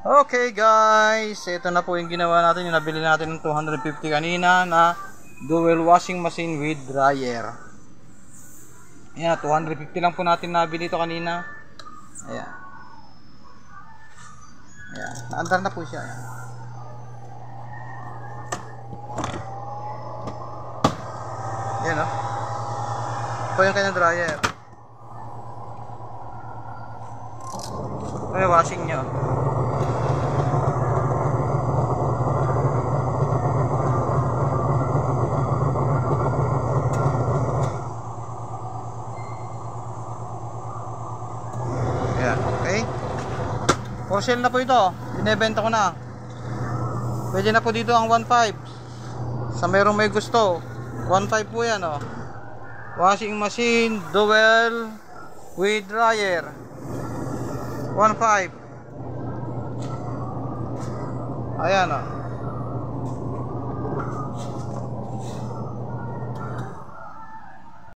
Okay guys, ito na po yung ginawa natin, yung nabili natin ng 250 kanina na dual washing machine with dryer. Ayan, 250 lang po natin nabili ito kanina. Ayan. Ayan, naandar na po siya. Ayan. Ayan o. Ito yung kanyang dryer. Ito yung washing nyo. Okay. For sale na po ito. Binebenta ko na. Pwede na po dito ang 1.5. Sa mayroong may gusto. 1.5 po yan oh. Washing machine dual with dryer. 1.5. Ayan oh.